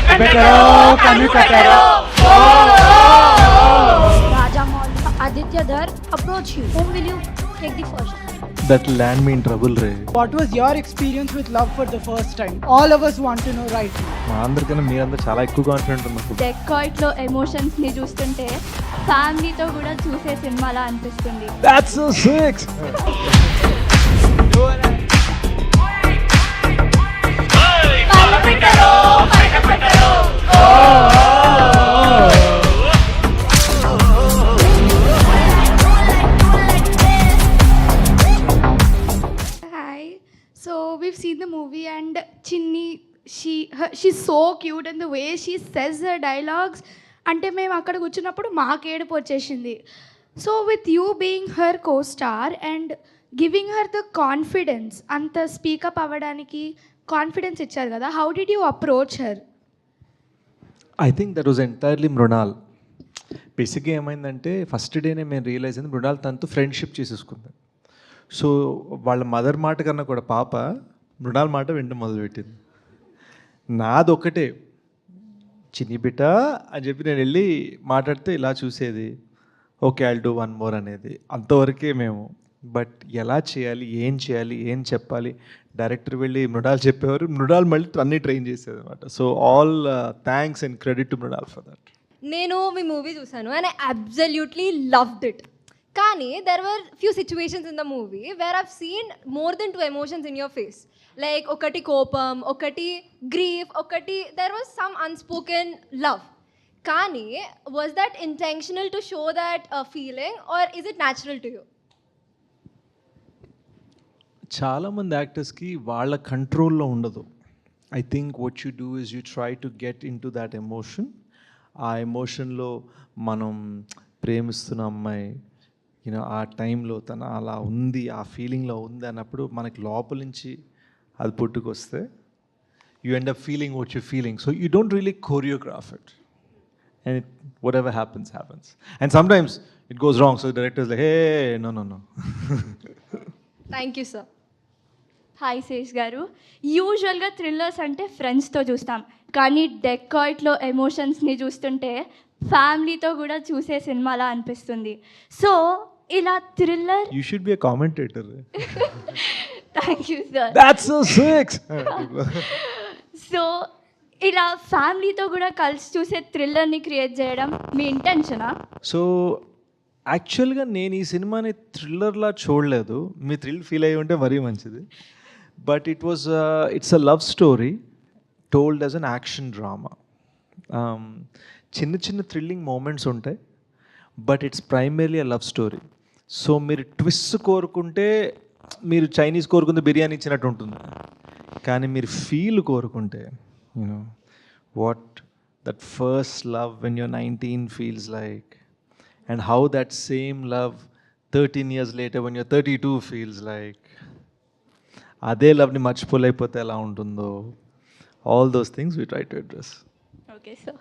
Raja Mall, Aditya Dhar approach you. Whom will you take the first? That land me in trouble ray. What was your experience with love for the first time? All of us want to know right now. మా అందరికన్నా మీరంతా చాలా ఎక్కువ confident ఉన్నారు. డెకాయిట్లో ఎమోషన్స్ని చూస్తుంటే ఫ్యామిలీతో కూడా చూసే సినిమాలా అనిపిస్తుంది. That's so sick. Hi. So we've seen the movie and Chinni, she's so cute and the way she says her dialogues అంటే మేము అక్కడ కూర్చున్నప్పుడు మాకు ఏడుపు వచ్చేసింది. So with you being her co star and giving her the confidence, అంత speak up అవ్వడానికి confidence ఇచ్చారు కదా, how did you approach her? I think that was entirely Mrunal. బేసిక్గా ఏమైందంటే ఫస్ట్ డేనే మేము రియలైజ్ అయింది మృణాల్ తనతో ఫ్రెండ్షిప్ చేసేసుకుంది. సో వాళ్ళ మదర్ మాట కన్నా కూడా పాప మృణాల్ మాట వినడం మొదలుపెట్టింది. నాది ఒకటే, చిన్ని బిడ్డ అని చెప్పి నేను వెళ్ళి మాట్లాడితే ఇలా చూసేది, okay I'll do one more అనేది, అంతవరకే మేము. బట్ ఎలా చేయాలి, ఏం చెప్పాలి, డైరెక్టర్ వెళ్ళి మృణాల్ చెప్పేవారు, మృణాల్ మళ్ళీ అన్నీ ట్రైన్ చేసేది అనమాట. So all thanks and credit to Mrunal for that. నేను మీ మూవీ చూసాను and I absolutely loved it. కానీ there were few situations in the movie where I've seen more than 2 emotions in your face. Like ఒకటి కోపం, ఒకటి grief, ఒకటి there was some unspoken love. కానీ was that intentional to show that feeling or is it natural to you? చాలామంది యాక్టర్స్కి వాళ్ళ కంట్రోల్లో ఉండదు. I think what you do is you try to get in to that emotion. ఆ ఎమోషన్లో మనం ప్రేమిస్తున్న అమ్మాయి ఆ టైంలో తను అలా ఉంది, ఆ ఫీలింగ్లో ఉంది అన్నప్పుడు మనకి లోపల నుంచి అది పుట్టుకొస్తే you end up feeling what you feeling. So you don't really choreograph it and whatever happens happens and sometimes it goes wrong. So directors like hey no. Thank you sir. Hi Sesh గారు, యూజువల్గా thrillers అంటే ఫ్రెండ్స్తో చూస్తాం, కానీ డెకాయిట్లో ఎమోషన్స్ని చూస్తుంటే ఫ్యామిలీతో కూడా చూసే సినిమాలా అనిపిస్తుంది. సో ఇలా thriller you should B a commentator. Thank you sir. That's so sick. So ఇలా ఫ్యామిలీతో కూడా కలిసి చూసే థ్రిల్లర్ని క్రియేట్ చేయడం మీ ఇంటెన్షనా? సో యాక్చువల్గా నేను ఈ సినిమాని థ్రిల్లర్లా చూడలేదు, మీ థ్రిల్ ఫీల్ అయ్యి ఉంటే మరీ మంచిది. But it's a love story told as an action drama. చిన్న చిన్న థ్రిల్లింగ్ మూమెంట్స్ ఉంటాయి, but it's primarily a love story. So మీరు ట్విస్ట్ కోరుకుంటే మీరు చైనీస్ కోరుకుంటే బిర్యానీ ఇచ్చినట్టు ఉంటుంది, కానీ మీరు ఫీల్ కోరుకుంటే what that first love when your 19 feels like and how that same love 13 years later when you're 32 feels like, అదే లవ్ని మర్చిపోలేకపోతే ఎలా ఉంటుందో, all those things we try to address. Okay sir.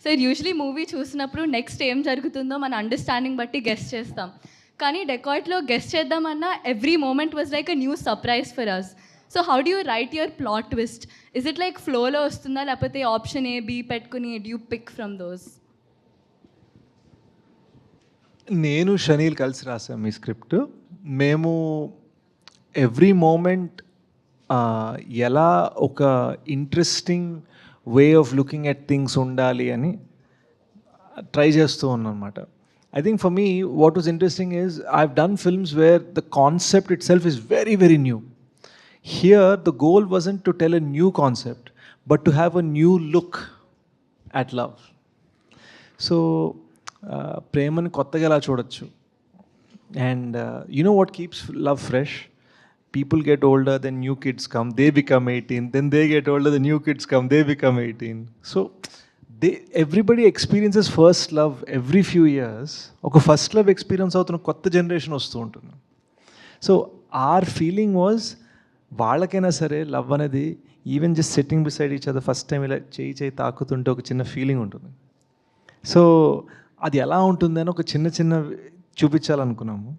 Sir usually movie చూసినప్పుడు next ఏం జరుగుతుందో మన understanding బట్టి గెస్ట్ చేస్తాం, కానీ డెకాయిట్లో గెస్ట్ చేద్దామన్నా every moment was like a new surprise for us. So how do you write your plot twist? Is it like ఫ్లోలో వస్తుందా, లేకపోతే ఆప్షన్ ఏ బి పెట్టుకుని do you pick from those? నేను షనీల్ కలిసి రాసాం ఈ స్క్రిప్ట్. మేము ఎవ్రీ మూమెంట్ ఎలా ఒక interesting way of looking at things ఉండాలి అని ట్రై చేస్తూ ఉన్నాం అనమాట. I think for me, what was interesting is I've done films where the concept itself is very, very new. Here, the goal wasn't to tell a new concept, but to have a new look at love. So, ప్రేమని కొత్తగా ఎలా చూడొచ్చు. And you know what keeps love fresh? People get older, then new kids come, they become 18, then they get older, the new kids come, they become 18. So, everybody experiences first love every few years. ఒక first love experience అవుతున్న కొత్త generation వస్తూ ఉంటుంది. So are feeling was వాళ్ళకైనా సరే love అనేది even just sitting beside each other first time ఇలా చేయి తాకుతుంటే ఒక చిన్న ఫీలింగ్ ఉంటుంది. సో అది ఎలా ఉంటుందని ఒక చిన్న చూపించాలనుకున్నాము.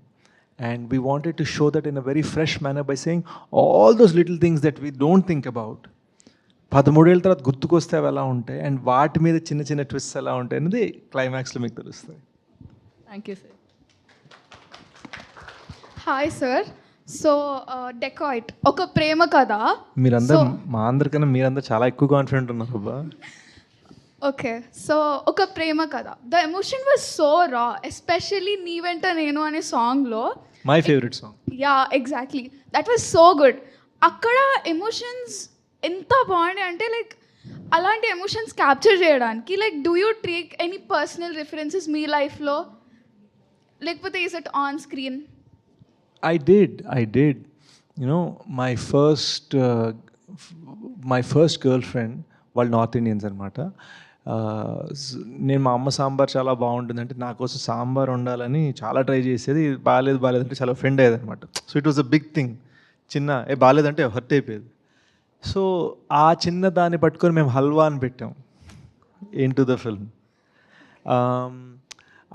And we wanted to show that in a very fresh manner by saying all those little things that we don't think about. 13 ఏళ్ళ తర్వాత గుర్తుకొస్తే అవి ఎలా ఉంటాయి అండ్ వాటి మీద చిన్న చిన్న ట్విస్ట్ ఎలా ఉంటాయి అనేది క్లైమాక్స్లో మీకు తెలుస్తాయి. Thank you sir. Hi sir. So dacoit ఒక ప్రేమ కథ. మీరందరూ మా అందరికన్నా మీరందరూ చాలా ఎక్కువ కాన్ఫిడెంట్ ఉన్నారు అబ్బా. ఓకే, సో ఒక ప్రేమ కథ. The emotion was so raw, especially నీ వెంట నేను అనే సాంగ్లో. My favourite song. Yeah exactly, that was so good. అక్కడ ఎమోషన్స్ ఎంత బాగున్నాయి అంటే లైక్ అలాంటి ఎమోషన్స్ క్యాప్చర్ చేయడానికి like do you take any personal references మీ లైఫ్లో, లేకపోతే is it on screen? I did. You know, my first girlfriend, వాళ్ళు నార్త్ ఇండియన్స్ అనమాట. నేను మా అమ్మ సాంబార్ చాలా బాగుంటుందంటే నా కోసం సాంబార్ వండాలని చాలా ట్రై చేసేది. బాగాలేదంటే చాలా ఫ్రెండ్ అయ్యేది అనమాట. So it was a big thing. బాగాలేదంటే హర్ట్ అయిపోయేది. సో ఆ చిన్న దాన్ని పట్టుకొని మేము హల్వా అని పెట్టాం ఇన్ టు ద ఫిల్మ్.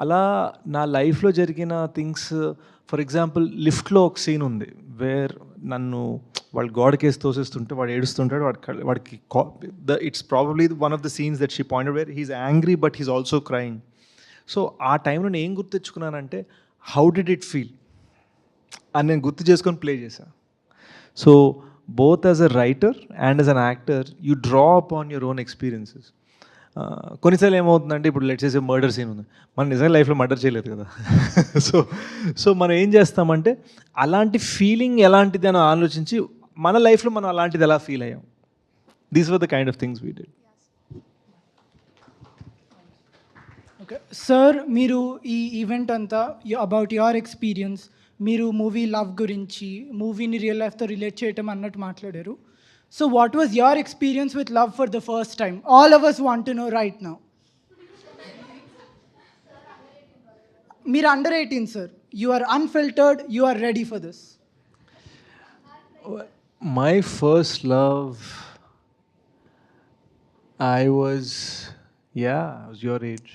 అలా నా లైఫ్లో జరిగిన థింగ్స్, ఫర్ ఎగ్జాంపుల్ లిఫ్ట్లో ఒక సీన్ ఉంది వేర్ నన్ను వాళ్ళు గోడకేసి తోసేస్తుంటే వాడు ఏడుస్తుంటాడు. వాడికి it's probably one of the scenes that she pointed where he's angry but he's also crying. So ఆ టైంలో నేను ఏం గుర్తు తెచ్చుకున్నానంటే హౌ డిడ్ ఇట్ ఫీల్ అని నేను గుర్తు చేసుకొని ప్లే చేశాను. So both as a writer and as an actor, you draw upon your own experiences. కొన్నిసార్లు ఏమవుతుందంటే ఇప్పుడు లెట్స్ సే మర్డర్ సీన్ ఉంది, మనం నిజంగా లైఫ్లో మర్డర్ చేయలేదు కదా. సో మనం ఏం చేస్తామంటే అలాంటి ఫీలింగ్ ఎలాంటిది అని ఆలోచించి మన లైఫ్లో మనం అలాంటిది ఎలా ఫీల్ అయ్యాం. These were the kind of things we did. Okay sir, మీరు ఈ ఈవెంట్ అంతా అబౌట్ యువర్ ఎక్స్పీరియన్స్, మీరు మూవీ లవ్ గురించి, మూవీని రియల్ లైఫ్తో రిలేట్ చేయటం అన్నట్టు మాట్లాడారు. So what was your experience with love for the first time? All of us want to know right now. మీరు అండర్ 18 సార్, you are unfiltered, you are ready for this. My first love, I was your age.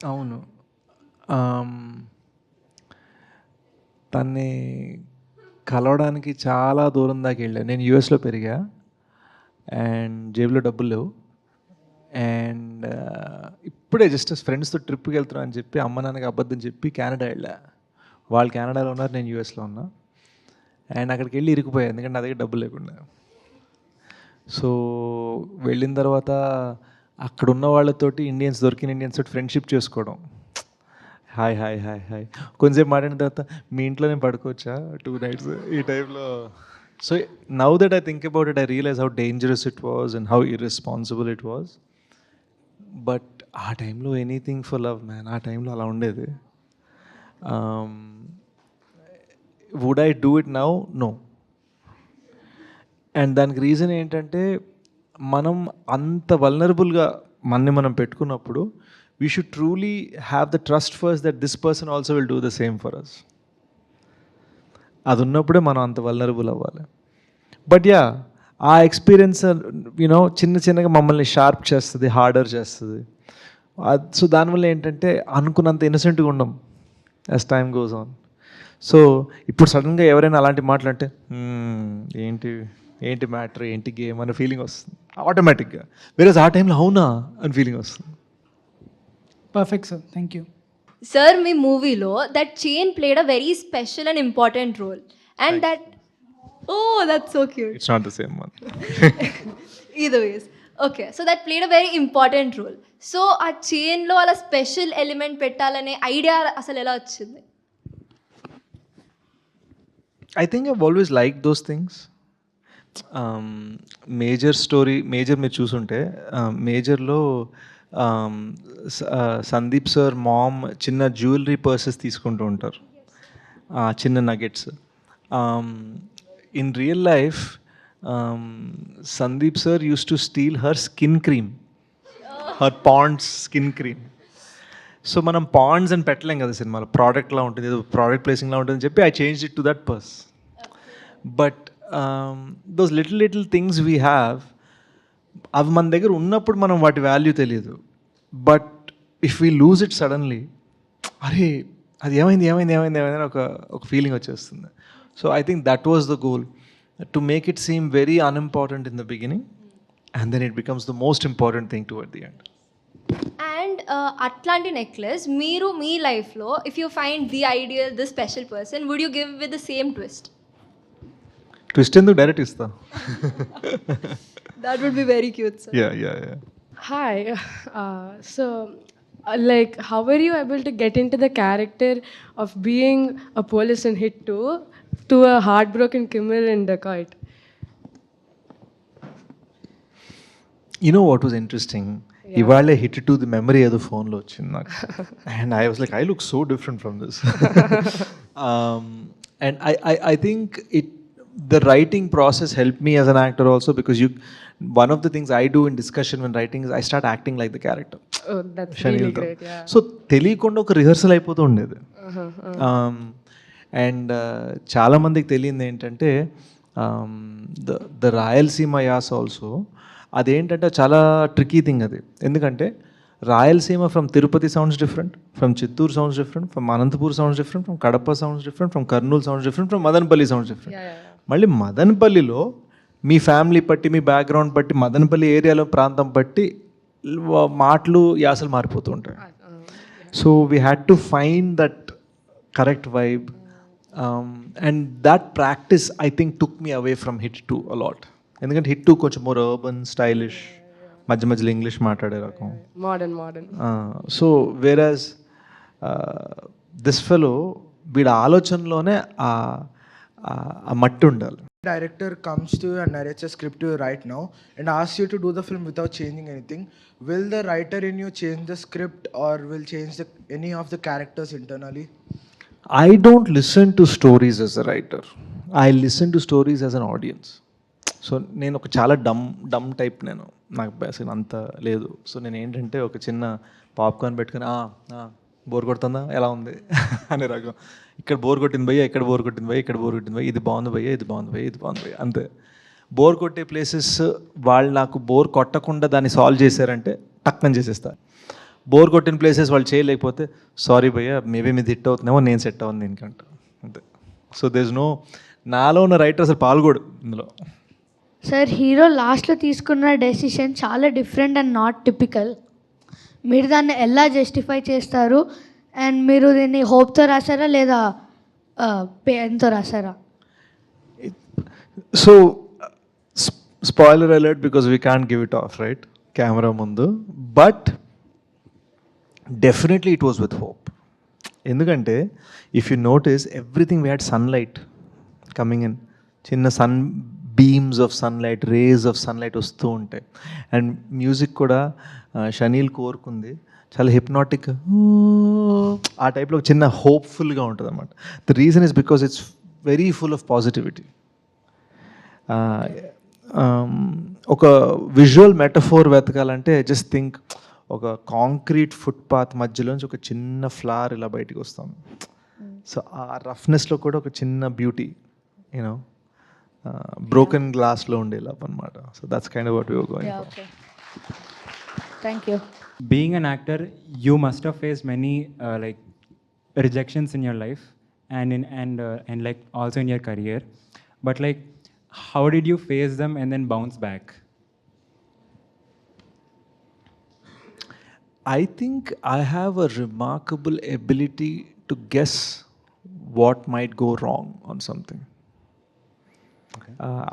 అవును, తన్ని కలవడానికి చాలా దూరం దాకా వెళ్ళాను. నేను యూఎస్లో పెరిగా అండ్ జేబులో డబ్బులు లేవు. అండ్ ఇప్పుడే జస్ట్ ఫ్రెండ్స్తో ట్రిప్కి వెళ్తున్నా అని చెప్పి అమ్మ నాన్నకి అబద్ధం చెప్పి కెనడా వెళ్ళా. వాళ్ళు కెనడాలో ఉన్నారు, నేను యూఎస్లో ఉన్నా. అండ్ అక్కడికి వెళ్ళి ఇరుక్కుపోయాను ఎందుకంటే నా దగ్గర డబ్బులు లేకుండా. సో వెళ్ళిన తర్వాత అక్కడ ఉన్న వాళ్ళతోటి దొరికిన ఇండియన్స్ తోటి ఫ్రెండ్షిప్ చేసుకోవడం. హాయ్ హాయ్ హాయ్ హాయ్ కొంచెంసేపు మాట్లాడిన తర్వాత మీ ఇంట్లో నేను పడుకోవచ్చా 2 nights ఈ టైంలో. So now that I think about it, I realise how dangerous it was and how irresponsible it was. But ఆ టైంలో ఎనీథింగ్ ఫర్ లవ్ మ్యాన్, ఆ టైంలో అలా ఉండేది. Would I do it now? No. And దానికి reason ఏంటంటే మనం అంత వల్నరబుల్గా మనం పెట్టుకున్నప్పుడు we should truly have the trust first that this person also will do the same for us. అది ఉన్నప్పుడే మనం అంత వల్నరబుల్ అవ్వాలి. బట్ యా, ఆ ఎక్స్పీరియన్స్ యూనో చిన్నగా మమ్మల్ని షార్ప్ చేస్తుంది, హార్డర్ చేస్తుంది. సో దానివల్ల ఏంటంటే అనుకున్నంత ఇన్నసెంట్గా ఉండం as time goes on. So ఇప్పుడు సడన్గా ఎవరైనా అలాంటి మాట్లాడితే ఏంటి మ్యాటర్, ఏంటి గేమ్ అనే ఫీలింగ్ వస్తుంది ఆటోమేటిక్గా. వేరే ఆ టైంలో అవునా అని ఫీలింగ్ వస్తుంది. Perfect sir, thank you. Sir, మీ మూవీలో that chain played a very special and important role. And that that's so cute. It's not the same one. Either ways. Okay, so that played a very important role. So ఆ చైన్లో అలా special element పెట్టాలనే idea అసలు ఎలా వచ్చింది? I think I've always liked those things. Major మీరు చూసుంటే మేజర్లో Sandeep sir mom చిన్న జ్యువెలరీ పర్సెస్ తీసుకుంటూ ఉంటారు, చిన్న nuggets. In real life Sandeep sir used to steal her skin cream, her Pond's skin cream. So మనం పాండ్స్ అని పెట్టలేం కదా సినిమాలో, ప్రోడక్ట్లా ఉంటుంది, ఏదో ప్రోడక్ట్ ప్లేసింగ్లా ఉంటుందని చెప్పి I change it to that purse. But those little things we have, అవి మన దగ్గర ఉన్నప్పుడు మనం వాటి వాల్యూ తెలియదు. But if we lose it suddenly, అరే అది ఏమైంది అని ఒక ఫీలింగ్ వచ్చేస్తుంది. So I think that was the goal, to make it seem very unimportant in the beginning, and then it becomes the most important thing toward the end. And అట్లాంటి necklace మీరు మీ లైఫ్లో if you find the ideal the special person would you give with the same twist? Twist ఎందుకు, direct ఇస్తా. That would be very cute sir. Yeah. Hi. Like, how were you able to get into the character of being a police in Hit 2 to a heartbroken Kimmel in Dacoit? You know what was interesting? ఇవాళ hit to the memory ఏదో ఫోన్లో వచ్చింది నాకు, and I was like, I look so different from this. And I think the writing process helped me as an actor also, because one of the things I do in discussion when writing is I start acting like the character. Oh, that's really great, yeah. So తెలియకుండా ఒక rehearsal అయిపోతూ ఉండేది. And చాలామందికి తెలియంది ఏంటంటే the Rayalaseema as also, అదేంటంటే చాలా tricky thing అది. ఎందుకంటే Rayalaseema from Tirupati sounds different, from Chittoor sounds different, from Anantapur sounds different, from Kadapa sounds different, from Kurnool sounds different, from Madanapalle sounds different. మళ్ళీ మదనపల్లిలో మీ ఫ్యామిలీ బట్టి, మీ బ్యాక్గ్రౌండ్ బట్టి, మదనపల్లి ఏరియాలో ప్రాంతం బట్టి మాటలు యాసలు మారిపోతూ ఉంటాయి. So we had to find that correct vibe, and that practice I think took me away from hit 2 a lot. ఎందుకంటే హిట్ 2 కొంచెం మోర్ అర్బన్, స్టైలిష్, మధ్య మధ్యలో ఇంగ్లీష్ మాట్లాడే రకం. Modern. సో వేరాజ్ దిస్ ఫెలో వీడి ఆలోచనలోనే ఆ మట్టి ఉండాలి. Director comes to you and narrates a script to you right now and asks you to do the film without changing anything. Will the writer in you change the script or will change any of the characters internally? I don't listen to stories as a writer. I listen to stories as an audience. So నేను ఒక చాలా డమ్ type, నాకు basic అంత లేదు. So నేను ఏంటంటే ఒక చిన్న పాప్కార్న్ పెట్టుకుని బోర్ కొడుతుందా, ఎలా ఉంది అనే రకం. ఇక్కడ బోర్ కొట్టింది భయ్యా, ఇక్కడ బోర్ కొట్టింది భయ్యా, ఇక్కడ బోర్ కొట్టింది భయ్యా, ఇది బాగుంది భయ్యా, ఇది బాగుంది భయ్యా, ఇది బాగుంది భయ్యా, అంతే. బోర్ కొట్టే ప్లేసెస్ వాళ్ళు నాకు బోర్ కొట్టకుండా దాన్ని సాల్వ్ చేశారంటే టక్కని చేసేస్తారు. బోర్ కొట్టిన ప్లేసెస్ వాళ్ళు చేయలేకపోతే సారీ భయ్యా, మేబీ మీది హిట్ అవుతుందేమో, నేను సెట్ అవ్వను దీనికంట, అంతే. సో దేర్ ఇస్ నో, నాలో ఉన్న రైటర్ అసలు పాల్గొడు ఇందులో. సార్, హీరో లాస్ట్లో తీసుకున్న డెసిషన్ చాలా డిఫరెంట్ అండ్ నాట్ టిపికల్. మీరు దాన్ని ఎలా జస్టిఫై చేస్తారు? అండ్ మీరు దీన్ని హోప్తో రాసారా లేదా పెయిన్తో రాసారా? So spoiler alert, because we can't give it off right camera ముందు, but definitely it was with hope. ఎందుకంటే if you notice everything we had sunlight coming in, చిన్న sunbeams of sunlight, rays of sunlight వస్తూ ఉంటాయి. And music కూడా chenille కోరుకుంది చాలా hypnotic, ఆ టైప్లో చిన్న హోప్ఫుల్గా ఉంటుంది అన్నమాట. The reason is because it's very full of positivity. ఒక విజువల్ మెటఫోర్ వెతకాలంటే జస్ట్ థింక్, ఒక కాంక్రీట్ ఫుట్పాత్ మధ్యలోంచి ఒక చిన్న ఫ్లవర్ ఇలా బయటికి వస్తాం. సో ఆ రఫ్నెస్లో కూడా ఒక చిన్న బ్యూటీ, యూనో, బ్రోకెన్ గ్లాస్లో ఉండే లవ్ అనమాట. So that's kind of what we were going for. Okay, thank you. Being an actor, you must have faced many like rejections in your life and like also in your career. But like, how did you face them and then bounce back? I think I have a remarkable ability to guess what might go wrong on something.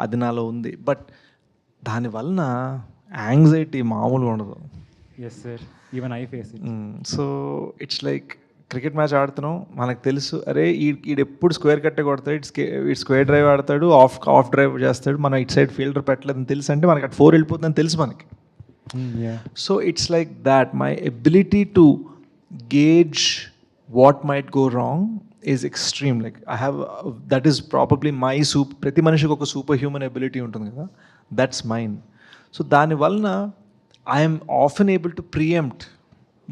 అది నాలో ఉంది, but దానివలన anxiety మామూలుగా ఉండదు. Yes sir, even I face it. So it's like cricket match ఆడుతున్నాం, మనకు తెలుసు అరే ఈడు ఎప్పుడు స్క్వేర్ కట్టే కొడతాడు, ఇటు స్క్వేర్ డ్రైవ్ ఆడతాడు, ఆఫ్ డ్రైవ్ చేస్తాడు, మనం ఇటు సైడ్ ఫీల్డర్ పెట్టలేదని తెలుసు, అంటే మనకి అటు 4 వెళ్ళిపోతుందని తెలుసు మనకి. So it's like that my ability to gauge what might go wrong is extreme. Like I have, that is probably my ప్రతి మనిషికి ఒక సూపర్ హ్యూమన్ ఎబిలిటీ ఉంటుంది కదా, దట్స్ మైన్. సో దానివలన I'm often able to preempt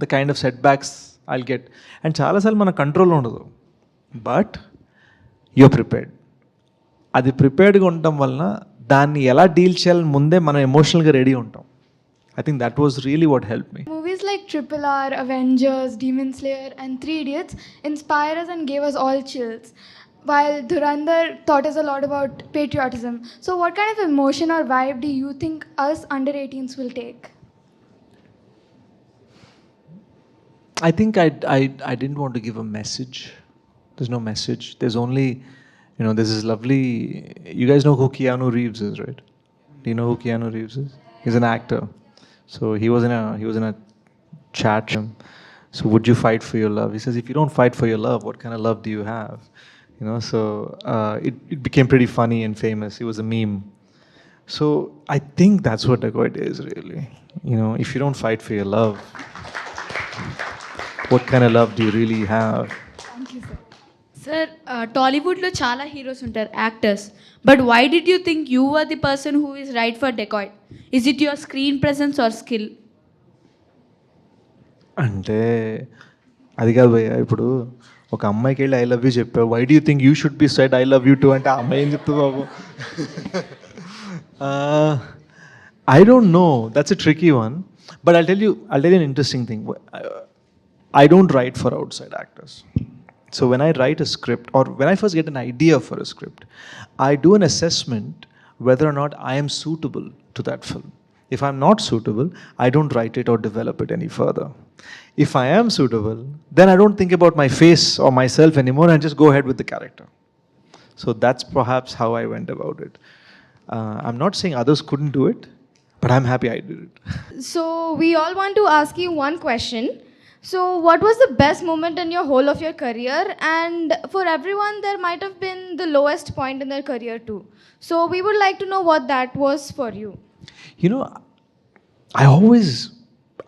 the kind of setbacks I'll get. And చాలాసార్లు మన కంట్రోల్లో ఉండదు, బట్ యూఆర్ ప్రిపేర్డ్. అది ప్రిపేర్డ్గా ఉండటం వలన దాన్ని ఎలా డీల్ చేయాలని ముందే మనం ఎమోషనల్గా రెడీ ఉంటాం. I think that was really what helped me. Movies like RRR, Avengers, Demon Slayer and 3 Idiots inspire us and gave us all chills. while Dhurandhar taught us a lot about patriotism. So, what kind of emotion or vibe do you think us under 18s will take? I think I didn't want to give a message. There's no message. There's only, there's this lovely. You guys know who Keanu Reeves is, right? Do you know who Keanu Reeves is? He's an actor. So he was in a chat room. So would you fight for your love? He says, if you don't fight for your love, what kind of love do you have? So it became pretty funny and famous. It was a meme. So I think that's what dacoit is really. If you don't fight for your love, what kind of love do you really have? Sir టాలీవుడ్లో చాలా heroes ఉంటారు actors but why did you think you are the person who is right for Dacoit is it your screen presence or skill అంటే అది కాదు భయ్య ఇప్పుడు ఒక అమ్మాయికి వెళ్ళి ఐ లవ్ యూ చెప్పావు why do you think you should be said I love you too అంటే ఆ అమ్మాయి ఏం చెప్తుంది బాబు I don't know that's a tricky one but I tell you an interesting thing. I don't write for outside actors. So when I write a script or when I first get an idea for a script, I do an assessment whether or not I am suitable to that film. If I'm not suitable, I don't write it or develop it any further. If I am suitable, then I don't think about my face or myself anymore and just go ahead with the character. So that's perhaps how I went about it. I'm not saying others couldn't do it, but I'm happy I did it. So, we all want to ask you one question. So, what was the best moment in your whole of your career? And for everyone, there might have been the lowest point in their career too. So, we would like to know what that was for you.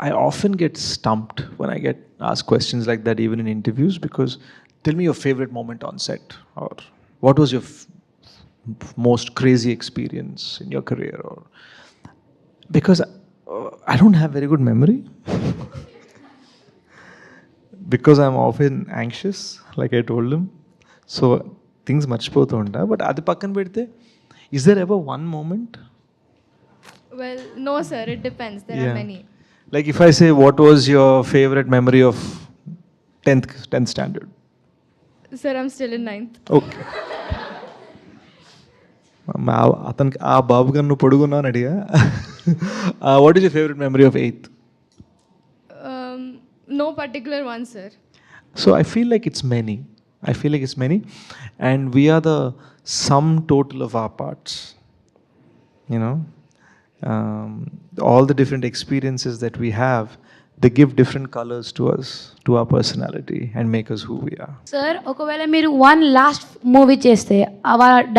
I often get stumped when I get asked questions like that, even in interviews, because tell me your favorite moment on set, or what was your most crazy experience in your career, or because I don't have very good memory. Because I'm often anxious, like I told him. So things మర్చిపోతూ ఉంటా but అది పక్కన పెడితే is there ever one moment? Well, no, sir, it depends. There are many. Like if I say, what was your favorite memory of 10th standard? Sir, I'm still in 9th. Okay. అతనికి ఆ బాబు గారు నువ్వు పొడుగున్నావు అని అడిగా what is your favourite memory of 8th? No particular one, sir. So I feel like it's many. And we are the sum total of our parts. All the different experiences that we have, they give different colors to us, to our personality, and make us who we are. Sir ఒకవేళ మీరు one last movie చేస్తే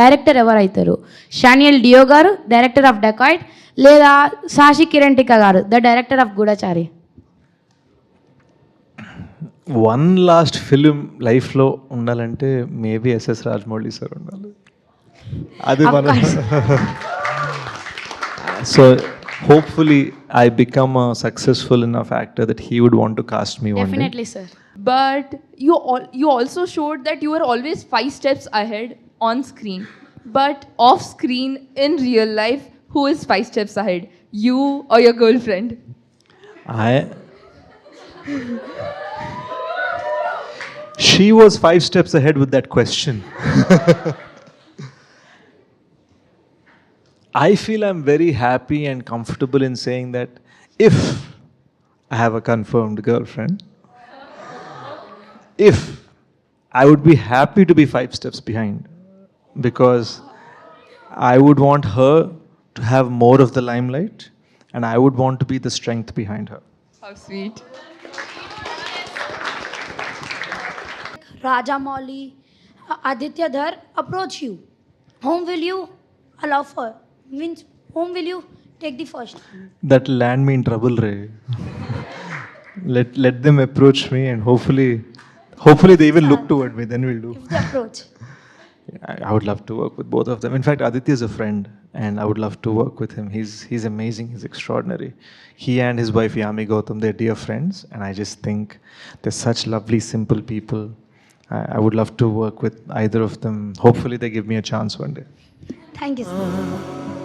director ఎవరైతారు? షానియల్ డియో గారు, director of Dacoit, లేదా సాషి కిరణ్ టికా గారు, the director of Goodachari? One last film లైఫ్లో ఉండాలంటే maybe SS Rajamouli sir ఉండాలి. అది మన so hopefully I become a successful enough actor that he would want to cast me one day. Definitely sir. But you also showed that you were always 5 steps ahead on screen. But off screen, in real life, who is 5 steps ahead? You or your girlfriend? She was 5 steps ahead with that question. I feel I'm very happy and comfortable in saying that if I have a confirmed girlfriend, if I would be happy to be 5 steps behind, because I would want her to have more of the limelight and I would want to be the strength behind her. How sweet. Rajamouli, Aditya Dhar approach you. Whom will you allow for? Means whom will you take the first? That land me in trouble, Ray. let them approach me and hopefully they even look toward me, then we'll do. If they approach. I would love to work with both of them. In fact, Aditya is a friend and I would love to work with him. He's amazing, he's extraordinary. He and his wife Yami Gautam, they're dear friends, and I just think they're such lovely, simple people. I would love to work with either of them. Hopefully they give me a chance one day. Thank you, sir.